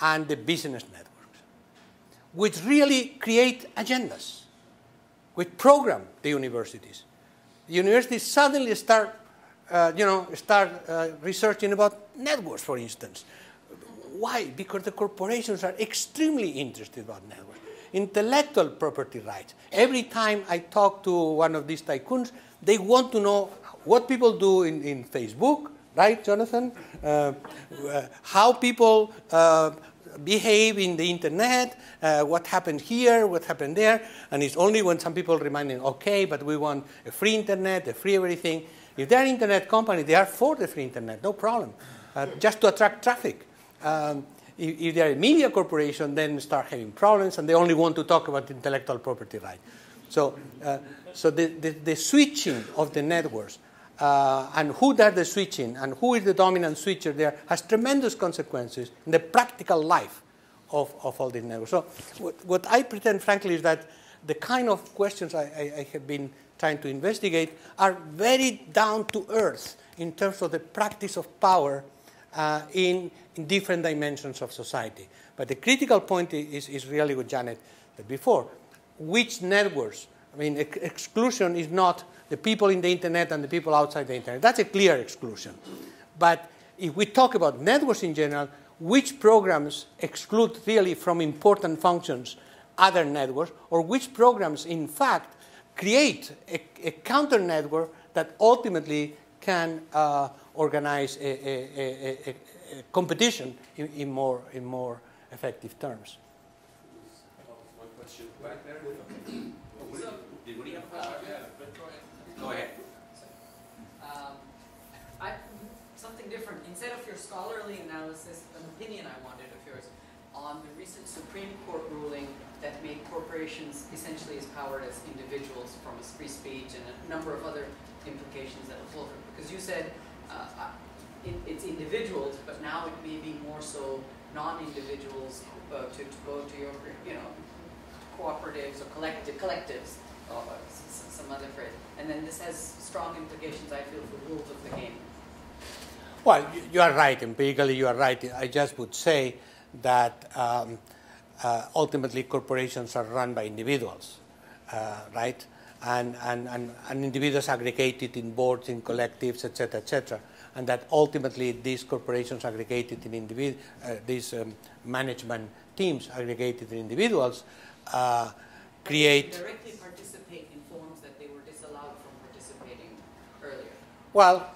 S1: and the business networks, which really create agendas, which program the universities. The universities suddenly start researching about networks, for instance. Why? Because the corporations are extremely interested about networks. Intellectual property rights. Every time I talk to one of these tycoons, they want to know what people do in Facebook, right, Jonathan? How people behave in the internet, what happened here, what happened there. And it's only when some people remind them, okay, but we want a free internet, a free everything. If they're an internet company, they are for the free internet, no problem, just to attract traffic. If they're a media corporation, then start having problems, and they only want to talk about intellectual property rights. So, the switching of the networks and who does the switching and who is the dominant switcher there has tremendous consequences in the practical life of all these networks. So what I pretend, frankly, is that the kind of questions I have been trying to investigate are very down to earth in terms of the practice of power in different dimensions of society. But the critical point is really what Janet said before. Which networks? I mean, exclusion is not the people in the internet and the people outside the internet. That's a clear exclusion. But if we talk about networks in general, which programs exclude really from important functions other networks, or which programs, in fact, create a counter network that ultimately can organize a competition in more effective terms.
S5: One question back there. Did we have a question? Go ahead.
S8: Something different. Instead of your scholarly analysis, an opinion I wanted of yours on the recent Supreme Court ruling that made corporations essentially as powered as individuals from free speech and a number of other implications that will flow through. Because you said it's individuals, but now it may be more so non-individuals to go to your, cooperatives or collectives, or some other phrase. And then this has strong implications, I feel, for rules of the game.
S1: Well, you are right. Empirically, you are right. I just would say that ultimately corporations are run by individuals, right? And individuals aggregated in boards, in collectives, etc., and that ultimately these corporations aggregated in these management teams aggregated in individuals create.
S8: Directly participate in forms that they were disallowed from participating earlier.
S1: Well,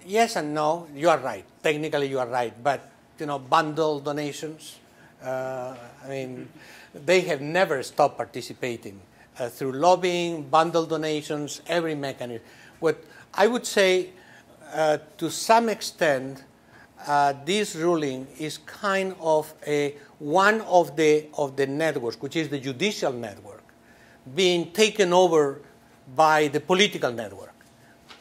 S1: yes and no. You are right. Technically, you are right. But bundle donations. I mean, they have never stopped participating through lobbying, bundle donations, every mechanism. What I would say, to some extent, this ruling is kind of one of the networks, which is the judicial network, being taken over by the political network,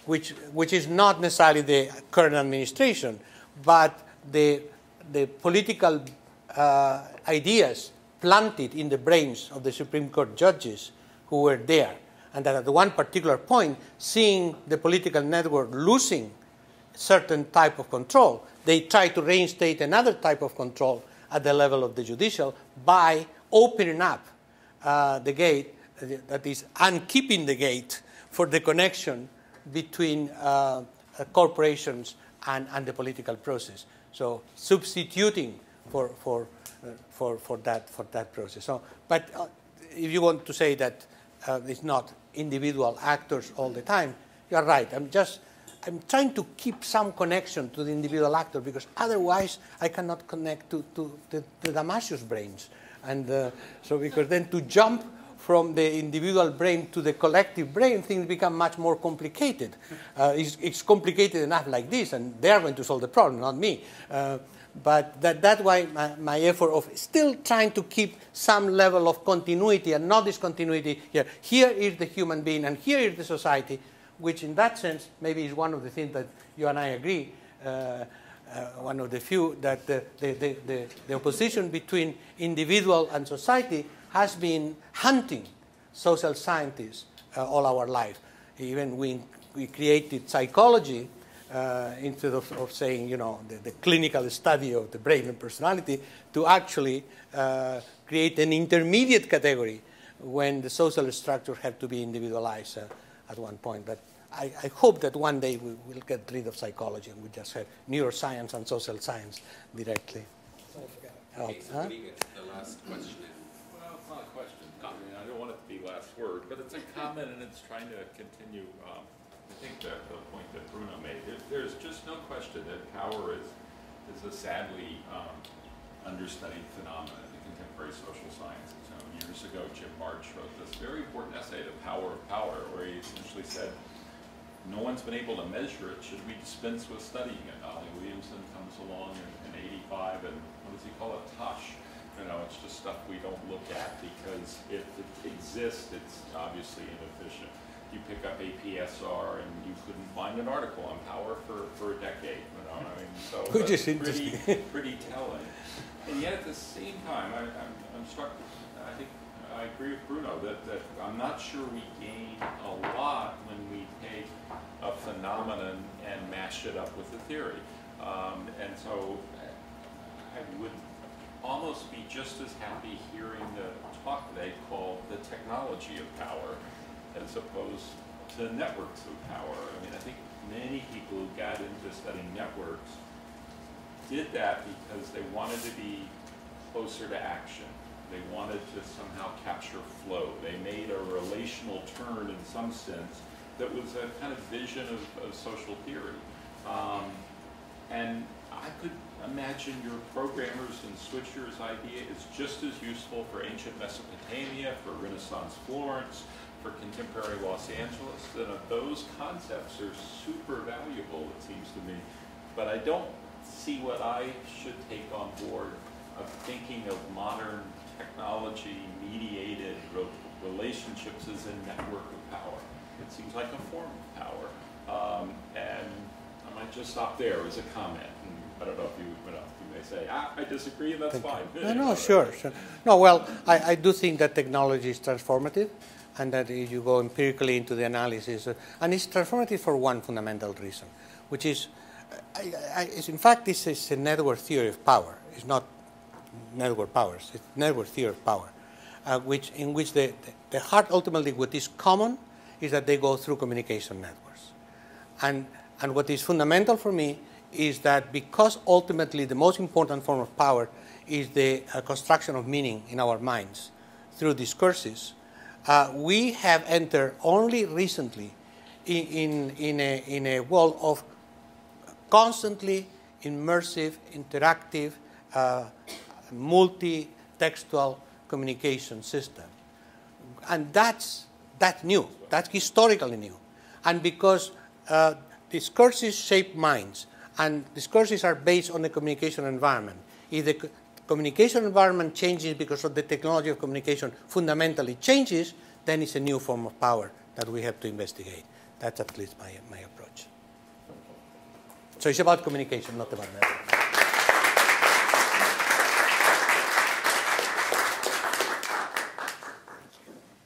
S1: which is not necessarily the current administration, but the political ideas planted in the brains of the Supreme Court judges who were there, and that at one particular point, seeing the political network losing certain type of control, they try to reinstate another type of control at the level of the judicial by opening up the gate, that is, unkeeping the gate for the connection between corporations and the political process. So substituting for that process. So, but if you want to say that it's not individual actors all the time, you're right. I'm trying to keep some connection to the individual actor, because otherwise I cannot connect to the Damascus brains. And so because then to jump from the individual brain to the collective brain, things become much more complicated. It's complicated enough like this, and they're going to solve the problem, not me. But that's why my effort of still trying to keep some level of continuity and not discontinuity here. Here is the human being, and here is the society, which in that sense maybe is one of the things that you and I agree, one of the few, that the opposition between individual and society has been hunting social scientists all our life. Even we created psychology instead of saying, the clinical study of the brain and personality, to actually create an intermediate category when the social structure had to be individualized at one point. But I hope that one day we will get rid of psychology and we just have neuroscience and social science directly.
S5: Okay, so we get the last question.
S9: Well, it's not a question. I mean, I don't want it to be last word, but it's a comment, and it's trying to continue. I think that the point that Bruno made, there's just no question that power is a sadly understudied phenomenon in the contemporary social sciences. Years ago, Jim March wrote this very important essay, The Power of Power, where he essentially said, no one's been able to measure it. Should we dispense with studying it? Ollie Williamson comes along in 85, and what does he call it? Tush. It's just stuff we don't look at, because if it exists, it's obviously inefficient. You pick up APSR and you couldn't find an article on power for a decade. So
S1: which is
S9: pretty telling. And yet at the same time, I'm struck. I think I agree with Bruno that I'm not sure we gain a lot when we take a phenomenon and mash it up with a theory. And so I would almost be just as happy hearing the talk today called The Technology of Power, as opposed to networks of power. I think many people who got into studying networks did that because they wanted to be closer to action. They wanted to somehow capture flow. They made a relational turn in some sense that was a kind of vision of social theory. And I could imagine your programmers and switchers idea is just as useful for ancient Mesopotamia, for Renaissance Florence, for contemporary Los Angeles. Those concepts are super valuable, it seems to me. But I don't see what I should take on board of thinking of modern technology-mediated relationships as a network of power. It seems like a form of power. And I might just stop there as a comment. I don't know if you may they say, I disagree, that's fine.
S1: No, sure. No, well, I do think that technology is transformative, and that if you go empirically into the analysis, and it's transformative for one fundamental reason, which is, in fact, this is a network theory of power. It's not network powers. It's network theory of power, in which the heart, ultimately, what is common is that they go through communication networks. And what is fundamental for me is that because ultimately the most important form of power is the construction of meaning in our minds through discourses, we have entered only recently in a world of constantly immersive, interactive, multi-textual communication system. And that's new. That's historically new. And because discourses shape minds, and discourses are based on the communication environment. If the communication environment changes because of the technology of communication fundamentally changes, then it's a new form of power that we have to investigate. That's at least my approach. So it's about communication, not about network.